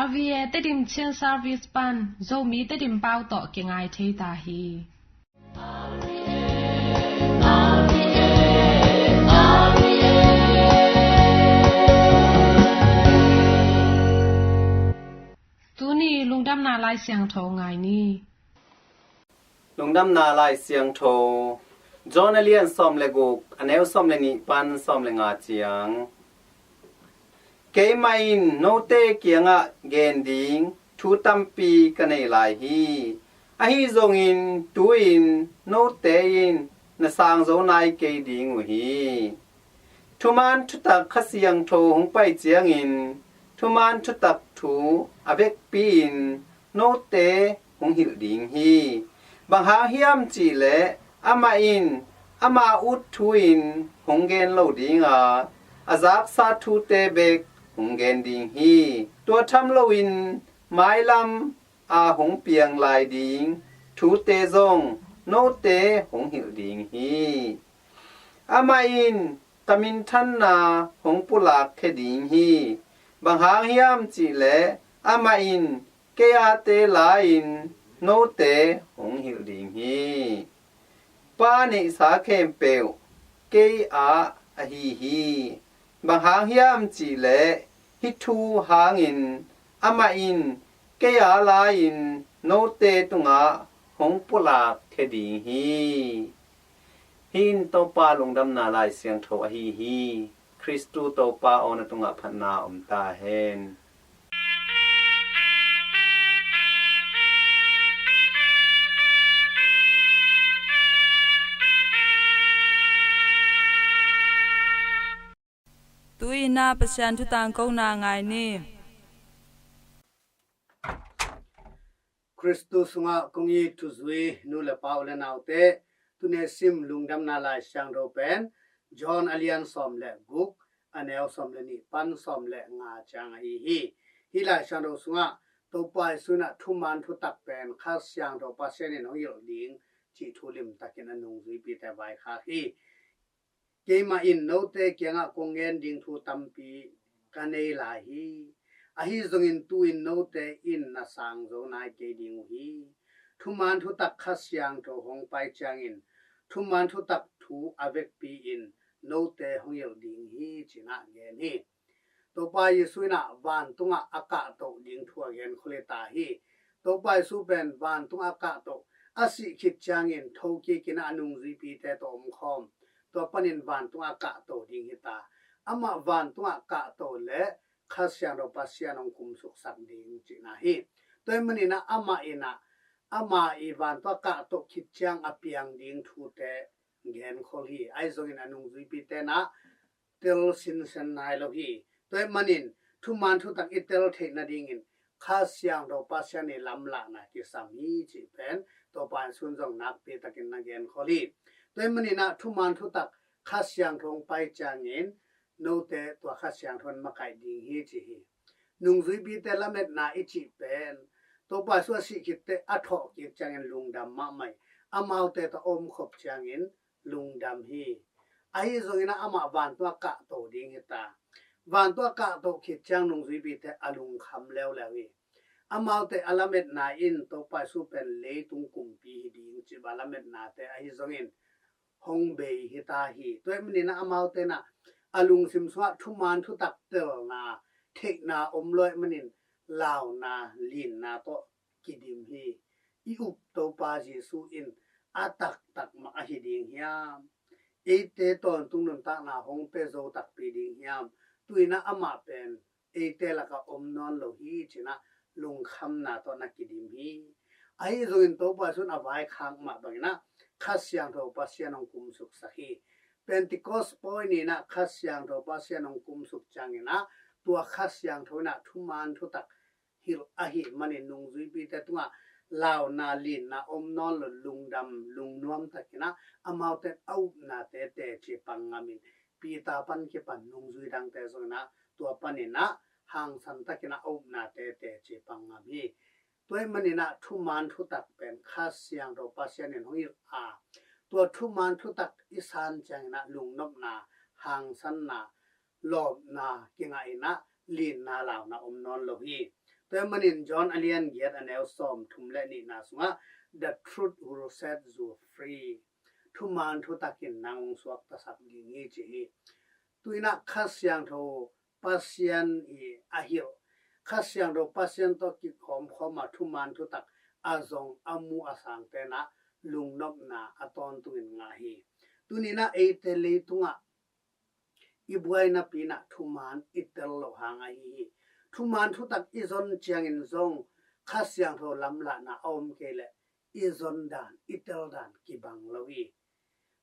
Avie tedim chen service pan zomi tedim pau to ke ngai thei ta hi tu ni lungdam na lai siang tho ngai ni lungdam na lai siang tho Jonalian som le guk aneu som le ni pan som le nga chiang ke main no te kianga gen ding thu tampi kanei lai hi a hi zongin tuin no te in na sang zo nai ke ding hi thuman thutak khasiang tho hong pai chiang in thuman thutak thu avek pin no te hong hil ding hi bang ha hiam chi le ama in ama ut thuin hong gen lo ding a azak sa thu te bek hong gen ding hi tua tham lo in mai lam a hong piang lai ding thu te zong no te hong hil ding hi ama in tamin than na hong pulak khe ding hi bang ha hiam chi le ama in ke a te la in no te hong hil ding hi pa ni sa khem peu ke a hi hi bang ha hiam chi le hi thu hang in ama in ke a la in no te tunga hong pulak khe ding hi hin to pa lungdam na lai siang tho a hi hi Christu to pa ona tunga phanna ta hen tuina pasyan thu tang ko na ngai ni Christu sunga kongi tu zui nu le pau le naute tune sim lungdam na lai sang ro pen John Alian som le guk anel som le ni pan som le nga chang hi lai sang ro sunga to pai suna thuman thu tak pen kha siang ro pa se ni no yo ding chi thu lim takin anung zui pi ta vai kha hi ke ma in no te kyanga kongen ding thu tampi kanei la hi a hi zongin tu in no te in na sang zo nai ke ding hi thuman thu tak kha siang to hong pai chang in thuman thu tak thu avek pi in no te hong yel ding hi china ge ni to pa yesu na van tunga aka to ding thu again khole ta hi to pa su pen van tunga aka to asi khit chang in tho ke kina anung zi pi te to om khom to panin van tunga ka to ding hi ta ama van tunga ka to le khasya ro pasya nong kum suk sak ding china hi toy mani na ama ina ama ivan to ka to khit chang apiang ding thu te gen khol hi ai zongin anung zui pi te na tel sin san nai lo hi toy manin thu man thu tak itel the na ding in khasya ro pasya ni lam la na ki sam hi chi pen to pan sun jong nak pe takin na gen khol hi toy mani na thu man thu tak khasyang thong pai changin no te to khasyang thon ma kai ding hi chi hi nung zui bi te lamet na ichi pen to pa so si kit te atho ki changin lungdam ma mai amau te to om khop changin lungdam hi ai zongina ama van to ka to ding hi ta van to ka to ki chang nung zui bi te alung kham lew lewi amau te alamet na in to pa su pen le tung kum pi ding chi balamet na te ai zongin hong bei hi ta hi toy mani na amau te na alung sim swa thuman thu tak tel na thek na om loi manin law na lin na to kidim hi I up to pa Jesu in atak tak ma hi ding hiam e te ton tung nun ta na hong pe zo tak pi ding hiam tuina ama pen e te la ka om non lo hi china lung kham na to na kidim hi ai zo in to pa sun avai khang ma bangina khasyang tho pasyan ong kum suk sahi Pentecost point ni na khasyang tho pasyan ong kum suk changina tua khasyang tho na thuman thu tak hil ahi mani nung zui pi te tunga law na lin na om non lo lungdam lungnuam takina amau te au na te te chi pangamin pi ta pan ke pan nung zui dang te zo na tua panina hang san takina au na te te chi pangami toy manina thuman thu tak pen khasyang ro pasyan en hoi a tua thuman thu tak isan changna lungnop na hang san na lob na kinga ina lin na law na om non lo hi แต่มันจอห์นอเลียนเกียรติอันแนวซ้อมทุมและนี่นาสงะ the truth will set you free ทุมันทุตักินนางสวกตะสักลิงีจีตุยนะคัสยังโทปัสยันอีอาหิวคัสยังโทปัสยันตกิขอมขอมาทุมันทุตักอาซองอามูอาสังเตนะลุงนบนาอตอนตุนงาฮีตุนีนะเอเตลีตุงะอีบวยนะปีนะทุมันอิเตลโลหางาฮีทุมันทุตักอีซอนเจียงอินซงคัสยังโทลำละนะออมเกเลอีซอนดานอิเตลดานกิบังลวี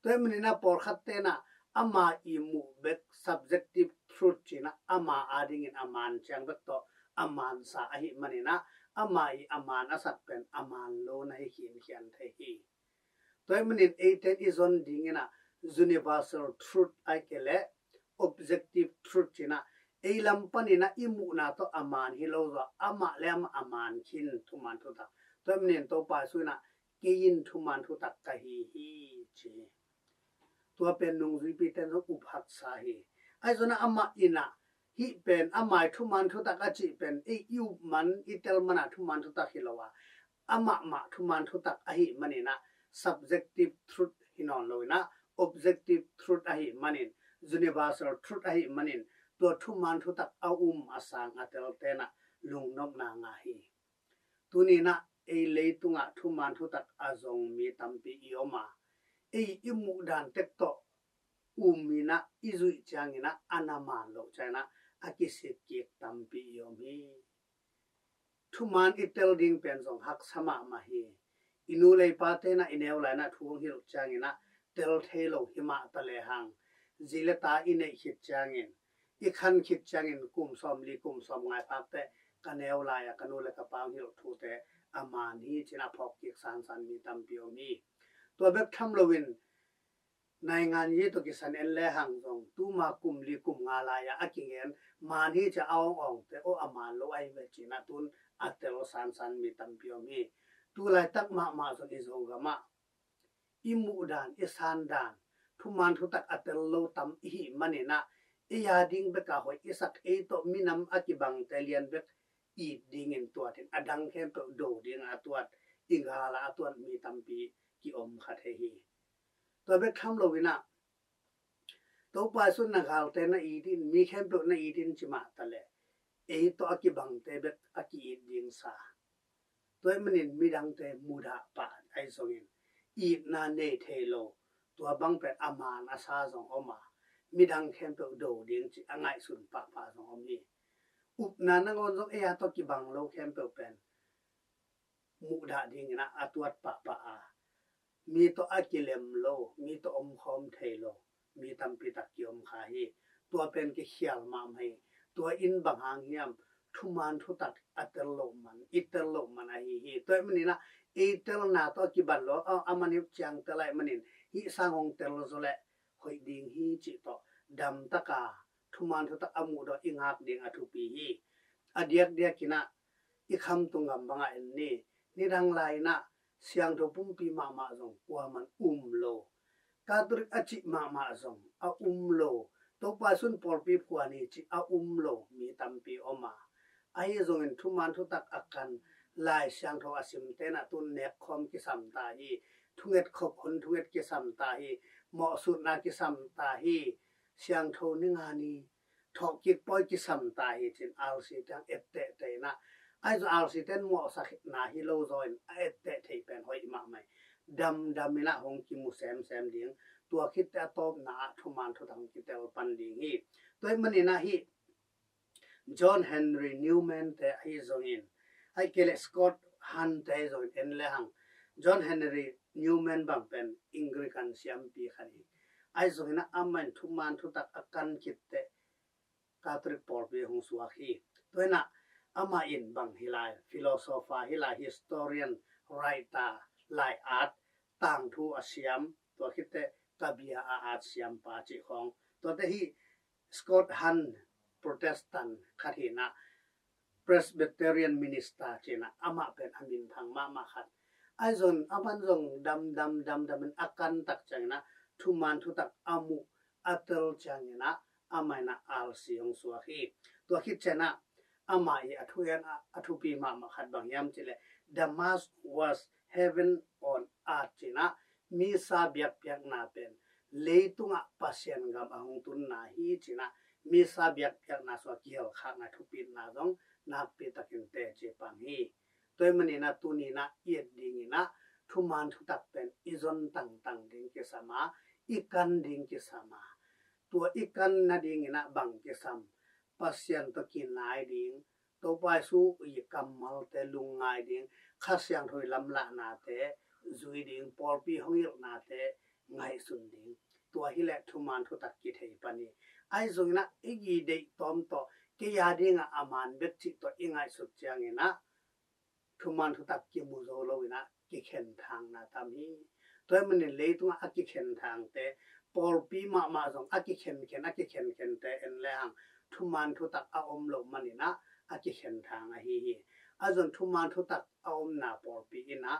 ตัวมันนะปอร์ขัดเตนะอามาอีมูเบก subjective truth จีนะอามาอาดิงินอามานเจียงเบกโตอามานสาอหิมันนะอามาอีอามานอสักเป็นอามานโลนะหินเขียนเทฮีตัวมันเอเตนอีซอนดิงินะ universal truth ไอเกเล objective truth จีนะเอลัมปันนะอิมูนาโตอามานฮิโลซะอามาเลมอามานคินทุมันทุตักตัวมันโตปาสุนะกินทุมันทุตักกะฮีฮีจีตัวเป็นนุงรีปีเตนอุปัสสาหีไอ้ส่วนอามาอินะฮิเป็นอามาทุมันทุตักอจิเป็นไอยูมันอิเตลมันทุมันทุตักฮิโลวะอามาทุมันทุตักอหิมันนะ subjective truth ฮินอนโลนะ objective truth อหิมัน universal truth อหิมันตัวทุมันทุตักอาอาสังอเตลเตนะลุงนบนางาฮีตุนีนะเอเลตุงะทุมันทุตักอาซงมีตัมปีอิโอมาเออิมุดานเตกโตมีนะอิซุจางนะอนามันโลใจนะอากิสิกเกตัมปีอิโอมีทุมันอิเตลดิงเป็นซงหักสมามาฮีอินูเลปาเตนะอิเนวไลนะทุงฮิลจางนะเตลเทโลหิมะตะเลหังจิเลตาอิเนขิดจางอีคันขิดจางกุมซอมลีกุมซอมไงปากเตกันแนวลายกันูเลกะปางฮิลทูเตอามานีจินะพอกกิกสันมีตัมปีอิโอมีตัวเบกทำโลวินในงานนี้ตัวกิสันเอ็นเลหังซงตูมากุมลีกุมงาลายอากิเงินมานีจะเอาอ่องแต่โออามาโลไอเวจินะตุนอัตเตโลสันมีตัมปีอิโอมีตูไลตักมาสนิซงกะมาอิมูดานอิสันดานทุมันทุตักอัตเตโลตัมอิมันนะอียาดิงเบกะหอยอิสักเอโตมินัมอากิบังเตเลียนเบกอีดิงอินตัวเทนอดังแคมเปโดดิงอาตัวอิงฮาลาอาตัวมีตัมปีกิอมขัดเฮฮีตัวเบกทำโลวินะตัวปายสุนนักฮาลเตนะอีดินมีแคมเปนะอีดินจิมาตะเลเอโตอากิบังเตเบกอากิอีดิงซาตัวมันมีดังเตมูดาปาไอซงินอีนาเนเทโลตัวบังเป็นอามานอาซาซงออกมามีดังแคมเปโดดิงจิอ่างสุนปะปาซงอมีอุปนานงอนซงเออาโตกิบังโลแคมเปเป็นมูดาดิงนะอาตัวปะปามีตัวอากิเลมโลมีตัวอมคอมเทโลมีตัมปิตะกิอมคาฮีตัวเป็นกิเขียลมาให้ตัวอินบังหางเฮียมทุมันทุตักอัตโลมันอิตโลมันไอฮีตัวมันนี่นะอิตโลนาตัวกิบันโลอามันยุจังตะไลมันนี่ฮิสังองเตโลโซเลหอยดิงฮีจิโตดัมตะกาทุมันทุตักอมูดอิงหักดิงอทุปีฮีอเดียกกินะอิคำตุงกัมบังอันนี้นี่ดังไลนะเสียงทปุ่มปีมาซงว่ามันโลกาตริกอจิมาซงอาโลตัวปาสุนปอลปีพวานี่จิอาโลมีตัมปีออกมาไอ้ซงอินทุมันทุตักอากันลายเสียงทอสิมเตนะตุนเนกคอมกิสัมตาฮีทุเงตขบคนทุเงตกิสัมตาฮีเหมาะสุดนากิสัมตาฮีเสียงทอนิงานีทอกิดปอยกิสัมตาฮีจินอัลสิตังเอเตเตนะไอ้ตัวอัลสิเตนเหมาะสักนาฮิโลซอยเอเตเทเป็นหอยมาไม่ดำมินะหงกิมุแซมเดียงตัวคิดแต่ตบนาทุมันทุตังคิดแต่ปันดิงฮีตัวมันนี่นะฮีจอห์นเฮนรี่นิวแมนแต่ฮีซงอินไอ้เกลสกอตฮันแต่ซงอินเลหังจอห์นเฮนรี่นิวแมนบังเป็นอังกฤษกันเสียมปีขันฮีไอ้ซงอินอามันทุมันทุตักอากันคิดแต่กาตริกปอลเปียหงสวาฮีตัวน่ะอามาอินบังฮิลายฟิโลโซฟาฮิลายฮิสตอเรียนไรตาลายอาร์ตต่างทูอาเซียมตัวคิดแต่กะเบียอาร์ตเซียมปาจิของตัวแต่ฮีสกอตฮันโปรเตสแตนต์ขัดหินะ Presbyterian minister เจนะอามาเป็นอามินพังมาขัดไอซอนอามันซงดำมันอากันตักจังนะทุมันทุตักอามุอัตลจังนะอามัยนะอัลซียงสวาฮีตัวคิดเจนะ amai athuyan athupi ma makhat bang yam chile the mass was heaven on earth china mi sa byak byak na pen leitunga pasien gam ahung tun na hi china mi sa byak byak na so kiel kha na thupi na dong na pe takin te che pang hi toy mani na tuni na yet ding na thuman thutak pen izon tang tang ding ke sama ikan ding ke sama tua ikan na ding na bang ke sam pasien to kin nai ding to pai su i kamal te lungai ding khasyang thoi lam la na te zui ding por pi hongil na te ngai sun ding tua hi le thuman thutak ki thei pani ai zung na igi dei tom to ke ya ding aman bet chi to ingai su chang ina thuman thutak ki mu zo lo ina ki khen thang na tam hi toy mani le tu a ki khen thang te por pi ma zong a ki khen te en le hang thuman thutak a om lo manina a ki khen thang a hi azon thuman thutak a om na por pi ina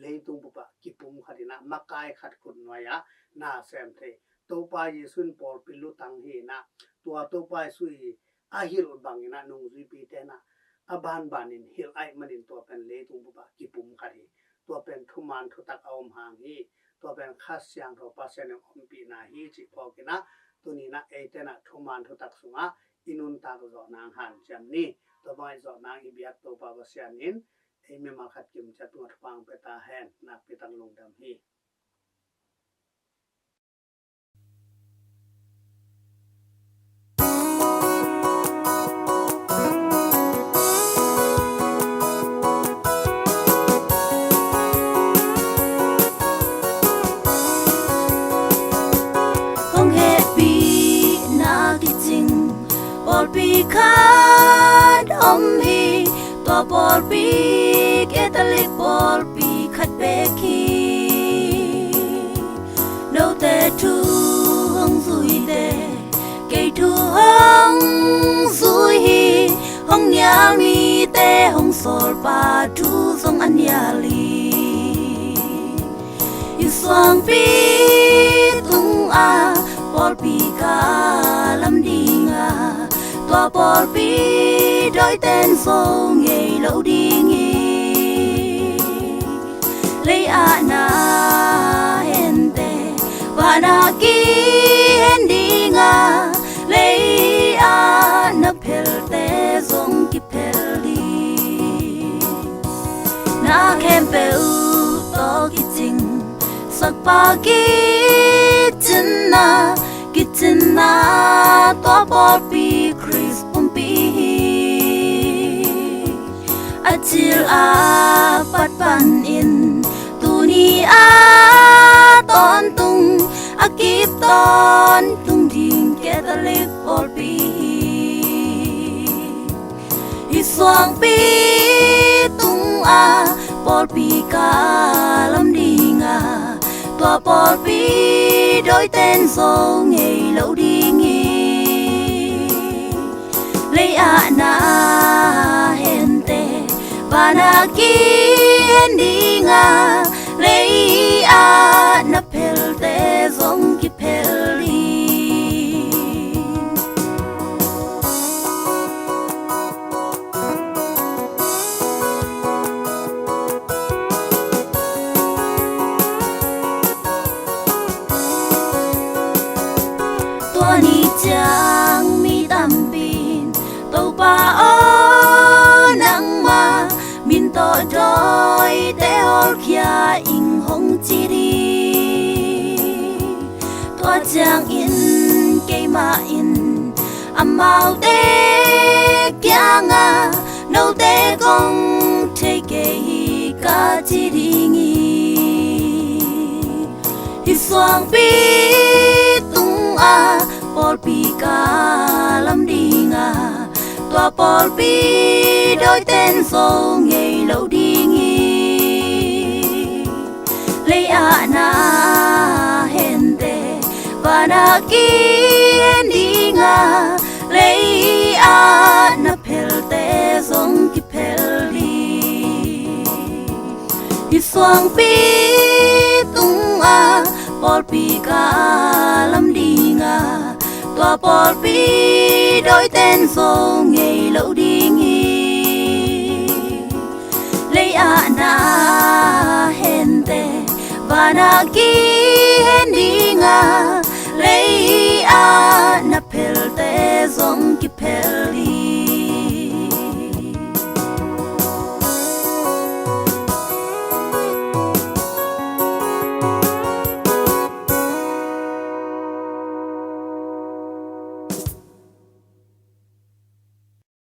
le tu bu pa ki pum kharina makai khat kun noya na sem the to pa yesun por pi lu tang hi na tua to pa sui a hil bang ina nung zui pi te na aban banin hil ai manin to pen le tu bu pa ki pum khari to pen thuman thutak a om hang hi to pen khasyang ro pa sen om pi na hi chi phokina tunina eitena thuman thutak sunga inun ta zo nang han chamni to bai zo nang i biak to pa basianin eme ma khat kim cha tu thpang pe ta hen na pe tang long dam hi Pi khat om hi to por pi ketali por pi khat be khi no te tu hong zui de ke tu hong zui hi hong nya mi te hong sol pa tu song an ya li yu swang pi tung a por pi ka lam ding a tua por pi đôi tên số ngày lâu đi nghi lấy na hen te và na ki hen đi nga lấy na pel te zong ki pel đi na kem pel to ki ting sak pa ki tin na tua por pi Achil a pat pan in tuni a ton tung akip ton tung ding ketalik por pi iswang pi tung a por pi ka lam ding a tua por pi đôi tên so ngày lâu đi nghi lấy na hen te và na ki hen đi nga lấy na pel te zong ki pel li tua ni chang mi tam pin to pa o nang ma min to doi te hol kya ing hong chi ri tua chang in ke ma in amau te kya nga no te kong te ke ka chi ri ngi hi swang pi tung a por pi ka lam ding a tua por pi đôi tên số ngày lâu đi nghi lấy na hen te và na ki hen đi nga lấy na pel te zong ki pel li hi swang pi tung a por pi ka lam ding a tua por pi đôi tên số ngày lâu đi nghi le ana hente vanagi hendinga le ana pelte zong ki peli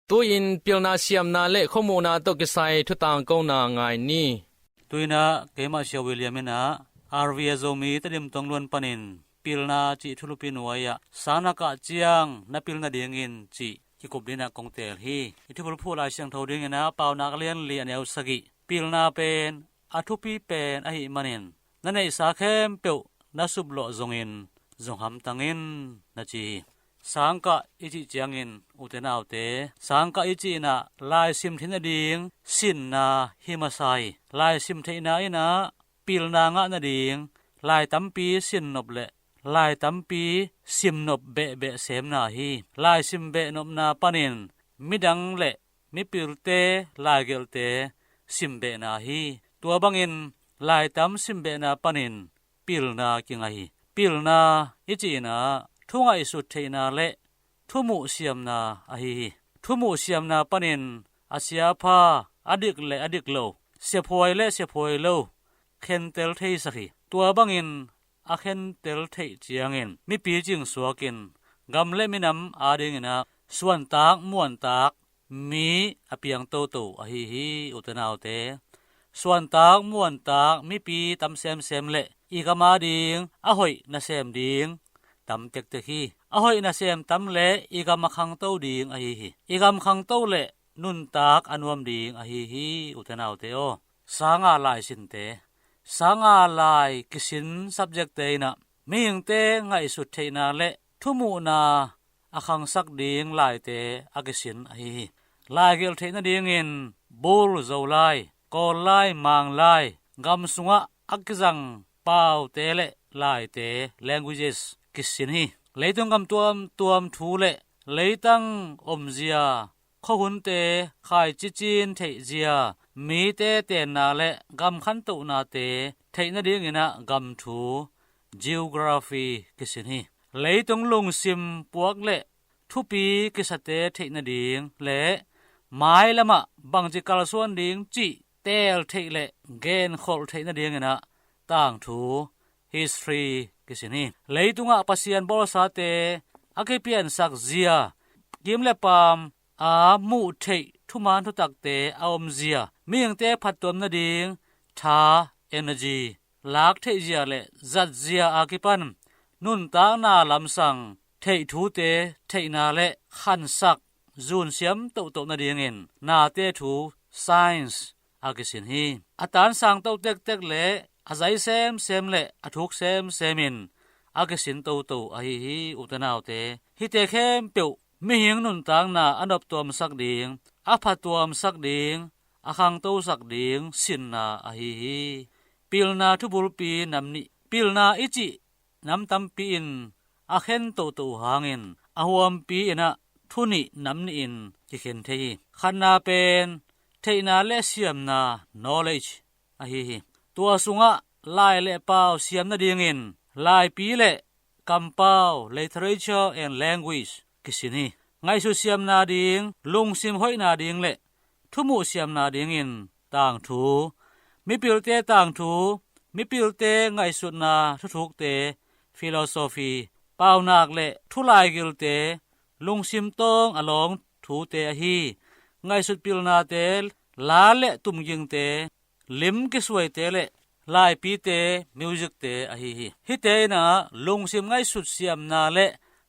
ตุยินเปียวนาเสียมนาเละข้อมูลนาตกิไซทุตางกงนาไงนี่ตุยนาเกมาเชียววิลเลียมนาRVS มีตดิมตองลวนปนินปิลนาจิทุลุปินวายะสานากะเจียงนาปิลนาเดียงินจิที่กบดินากงเตลฮีอิทิพลผู้ลายเสียงโทดิงนะเปานักเรียนเลียนเอลสกิปิลนาเป็นอทุปีเป็นอหิมันินนั่นในสาเข้มเปียวนาสุบโลจงินจงหำตังอินนาจีสังกะอิจิเจียงินอุเทนาวเตสังกะอิจินะลายซิมทินดิงสินนาหิมาไซลายซิมเทนาอินะปิลนางะนาดิงลายตัมปีสินนบเลลายตัมปีซิมนบเบเบเสมนาฮีลายซิมเบนบนาปนินมิดังเลมิปิลเตลายเกลเตซิมเบนาฮีตัวบังอินลายตัมซิมเบนาปนินปิลนากิงาฮีปิลนาอิจินะทุ่งไอสุดเทนาเละทุ่มุเสียมนาอหิทุ่มุเสียมนาปนินอาเซียพาอดิกและอดิกโลเสียพวยและเสียพวยโลเคนเตลเทสกิตัวบังอินอาเคนเตลเทเจียงอินมีปีจิงสัวกินกำเละมินำอาดิงนะส่วนตากม่วนตากมีอเปียงโตโตอหิอุตนาวเตส่วนตากม่วนตากมีปีตำเซมเซมเละอีกมาดิงอหอยนะเซมดิงตำเต็กเตฮีอหอยนะเซมตำเละอีกมาคังโตดิงอหิอีกมคังโตเละนุนตากอนวมดิงอหิอุตนาวเตโอสางาลายสินเตสางาลายกิสิน subject เตนะมีงเตไงสุดเทนาเละทุมูนาอคังสักดิงลายเตอกิสินอหิลายเกลเทนะดิงอินบูลโซลายกอลายมางลายกำสุงะอักจังเป่าเตเละลายเต languages กิสินฮีเลยต้องกำตัวมทูเละเลยตั้งอมเจียข้อหุนเตขายจีนเทเจียมีเตเตนาเละกำขันตุนาเตเทนดิงนะกำทู geography กิสินฮีเลยต้องลงซิมปวกเละทุปีกิสเตเทนดิงเละไม้ละมะบังจิกาลส่วนดิงจิเตลเทเละเกนขอลเทนดิงนะต่างทู history กิสินฮีเลยตุงะปัสยันบอลสาเตอาเกเปียนสักเจียกิมเลปามอามูเททุมานทุตักเตออมเจียมียงเตผัดตวมนาดิงทา energy ลากเทเจียเลจัดเจียอากิปันนุนตานาลำสังเททูเตเทนาเลขันสักจูนเสียมโตนาดิงเงินนาเตทู science อากิสินฮีอาตานสังโตเต็กเลอาใจเซมเลอทุกเซมินอากสินโตอหิอุตนาวเตฮิเตเข้มเปียวมีหิงนุนตางนาอันดับตัวมสักดิงอาพัดตัวมสักดิงอาคังโตสักดิงสินนาอหิปิลนาทุบุลปีนำนิปิลนาอิจินำตัมปีอินอาเข็นโตหางินอาหวมปีอินะทุนินำนิอินจิเข็นเทหิขันนาเป็นเทนาเลเซียมนา knowledge อหิตัวสุงะลายเลเปาเสียมนาดิงินลายปีเลกัมเปา literature and language กิสินีไงสุเสียมนาดิงลุงซิมห้อยนาดิงเลทุมุเสียมนาดิงินต่างทูมิปิลเตต่างทูมิปิลเตไงสุนาทุกเต philosophy เปานักเลทุลายกิลเตลุงซิมตองอลองทูเตอฮีไงสุดปิลนาเตลาเลตุมยิงเตลิมกิสวยเตเลลายปีเตมิวสิกเตอหิฮิเตนะลงซิมไงสุดเสียมนาเล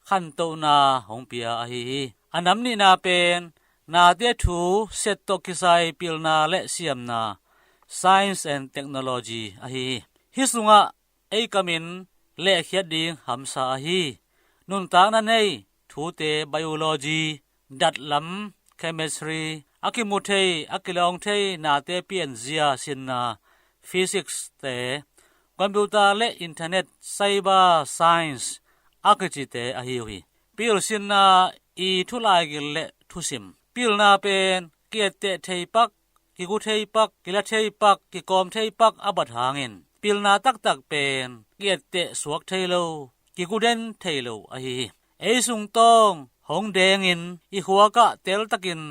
ขันโตนาหงเปียอหิอันนั้นนี่นาเป็นนาเตทูเซตโตกิไซปิลนาเลเสียมนา science and technology อหิฮิสุงะเอกามินเลเขียดดิงหัมซาอหินุนตางนั้นเอทูเต biology ดัดลำ chemistry อากิมุเทอากิลองเทนาเตเปียนเซียสินนา physics เตคอมพิวเตอร์และอินเทอร์เน็ต cyber science อากิจิเตอหิวิปิลสินนาอีทุลายกิเลทุสิมปิลนาเป็นเกียรติเทปัก กิกุเทปักกิละเทปักกิกอมเทปักอบัดหางินปิลนาตักตักเป็นเกียรเตสวกเทโลกิกุเดนเทโลอะฮีเอซุงตองหงแดงินอีหัวกะเตลตักิน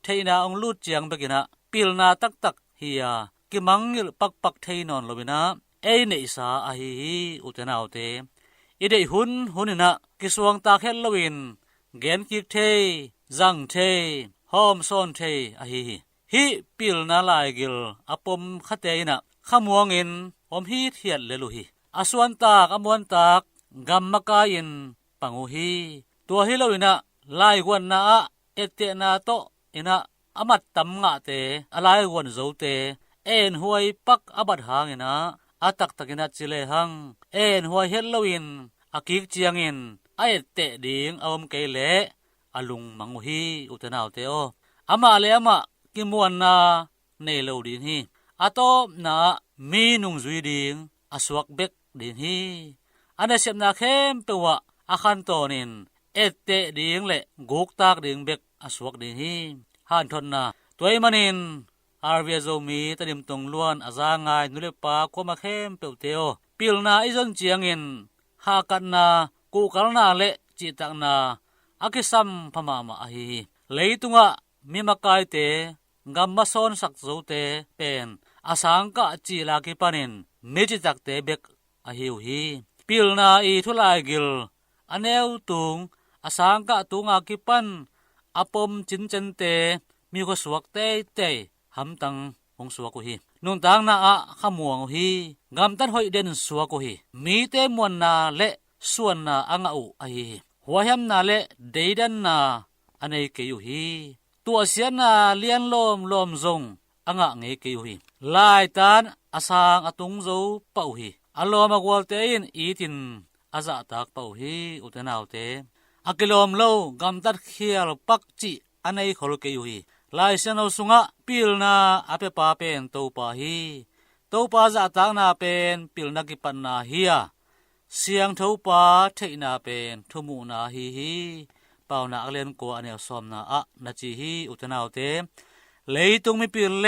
เทนาองลูดเจียงเบกินะปิลนาตักตักเฮียกิมังงิลปักปักเทนอนโลบินะเอเนอิสาอะฮีอุตนาอุเตอีเดหุนนะกิสวงตาเขลวินเกนกิกเทจังเทหอมซอนเทอะฮีฮิปิลนาลายกิลอปมคเตนะขมวงินอมฮีเทียดเลลุฮีอสวนตากอมวนตากกัมมกายินปังอุฮีตัวฮิโลวินะลายกวนนาเอเตนาโตอินะอมัดตัมงะเตอลายกวนโซเตเอ็นหวยปักอบัดหางอินะอาตักตักินะจิเลหังเอ็นหวยเฮลโลวินอากิกเจียงอินไอเตดิงอมเกเลอลุงมังอุฮีอุตนาวเตโออามาเลอามากิมวนนาเนโลดินฮีอาโตนามีนุงซุยดิงอสวกเบกดินฮีอันเดเซมนาเข้มเปวะอาคันโตนินเอเตดิงเลกุกตากดิงเบกอสวกดินฮีฮันทนนาตัวมันินอาร์เวียโซมีตะดิมตงล้วนอาซางายนุเลปาควมาเข้มเปวเตโอปิลนาอิซันเจียงอินหากันนากูกัลนาเลจิตักนาอากิซัมพมามาอะฮีเลยตุงะมีมากายเตกัมมาซอนสักโซเตเป็นอาสังกะจีลากิปันินเมจิตักเตเบกอะฮิวฮีปิลนาอีทุลายกิลอเนวตุงอาสังกะตุงอากิปันอปมจินจันเตมีก็สวกเตเตหำตังองสวกฮีนุนตังนาอะขมวงฮีกัมตันหอยเดนสวกฮีมีเตมวนนาเลส่วนนาอังอูอะฮีหัวหำนาเลเดดันนาอันเอเกยูฮีตัวเสียนาเลียนลมซงอังะเงเกยูฮีลายตานอาสางอตุงโซเป่าฮีอลอมากวลเตอินอีตินอาซาตักเป่าฮีอุตนาวเตอกิลอมโลกัมตัดเขียลปักจิอันเอขอลเกยูฮีลายเสนอสุงะปิลนาอเปปาเป็นโตปาฮีโตปาซาตักนาเป็นปิลนากิปันนาฮียเสียงโตปาเทนาเป็นทุมูนาฮีเป่านาเลียนกัวอันเอลซอมนาอะนาจีฮีอุตนาวเตเลยตุงมีปิลเล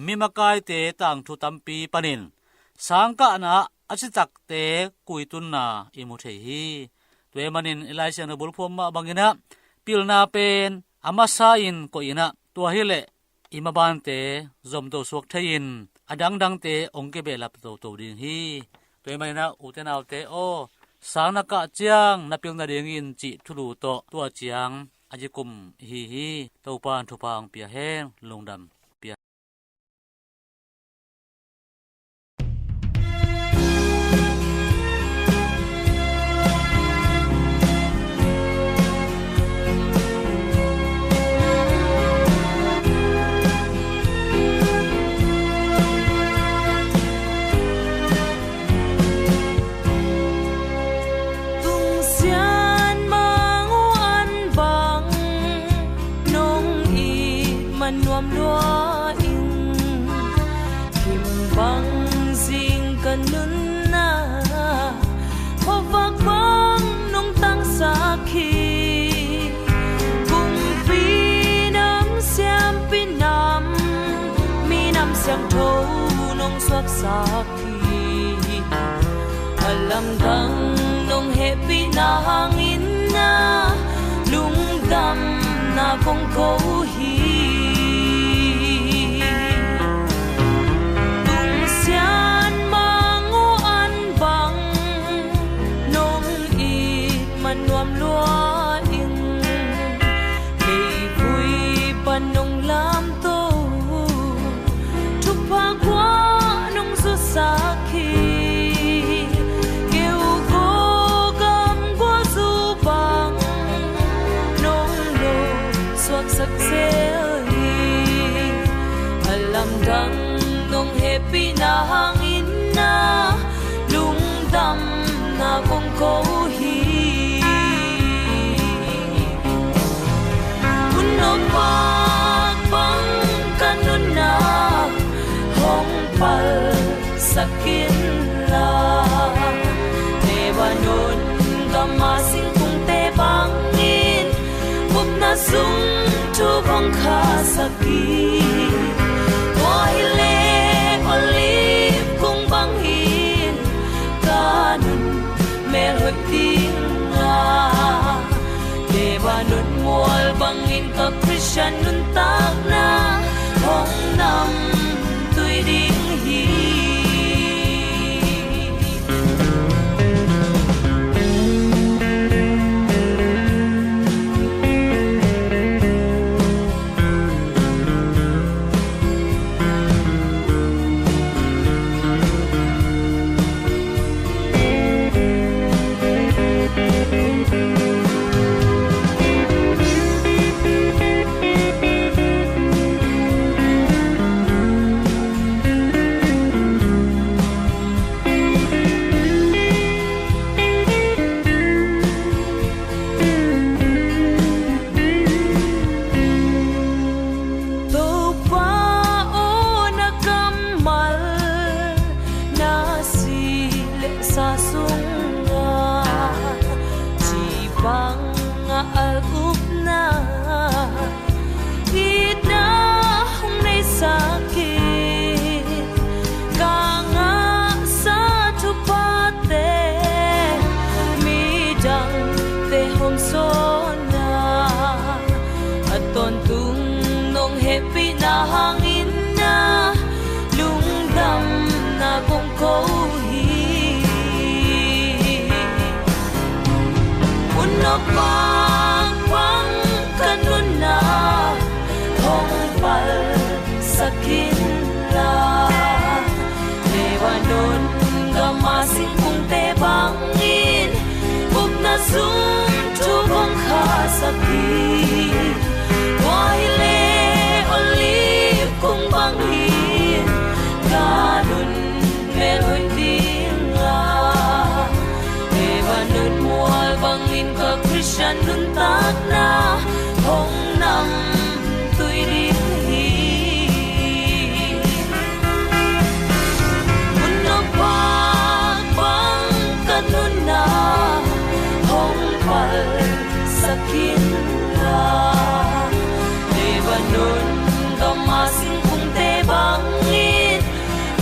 มีมากายเตต่างทุตัมปีปนินสังกะนาอจิจักเตกุยตุนนาอิมุเทฮีตัวมันินอิไลเซนบุลพมมาบังอินะปิลนาเป็นอามาซาอินก็อินะตัวฮิเลอิมาบานเตซอมโตสวกเทยินอดังเตองเกเบลับโตดินฮีตัวมันินะอุตนาวเตโอสางนักเจียงนับเพียงนาเดียงอินจิทุลูโตตัวเจียงอาจิกุมฮีเต้าปานทุปางเปียแห้งลงดำนวมลัวอิงคิมบังสิงกันนุนนาพบวักบังนงตั้งสักขีกุมปีน้ำเสียมปีน้ำมีน้ำเสียงโทนงสวกสักขีอลัมดังนงเฮปีนาหังอินนาลุงดำนาคงโกฮีนวมลัวอิงให้คุยปันนงลามโตทุกภาคว่านงสุสักขีเกี่ยวโกกำกว่าสูบังนงโลสวกสักเซลีอลัมดังนงเฮปีนาหังอินนาลุงดำนาคงโกฮีปากบังกันนุนนาห้องปัลสักกินลาเทวานุนกัมมาสิงคุงเตบังอินบุบนาสุงทุกของข้าสักกีโต sa sunga Chi bang al-upna Ina hong nay sakit Kanga sa tupate Midang te hom sona At ton tung nong happy na hangin na Lungdam na kong kohi Unok pang kanun na Hong pal sakin la Lewanon gamasin kong te bangin Huwag na zoom tubong kasapit Wahile olive kong bangin Ganun meron din nga Lewanon mual bangin ka Christian nun tak na Hong nam tuy dihi Unok pang kanun na Hong pal sakin la Lebanon gamasin kong te bangin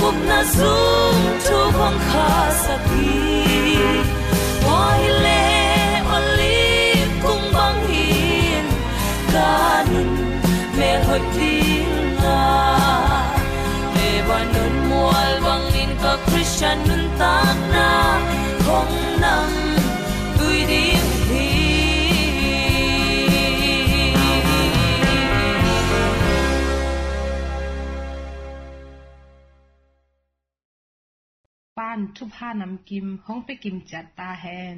Huwag na zoom tubong kasapit Wahile olive kong bangin Ganun meron din nga Lebanon mual bangin ka Christian nun tak na Hong nam tuy dihiป้านทุพานำกิมห้องไปกิมจัดตาแหน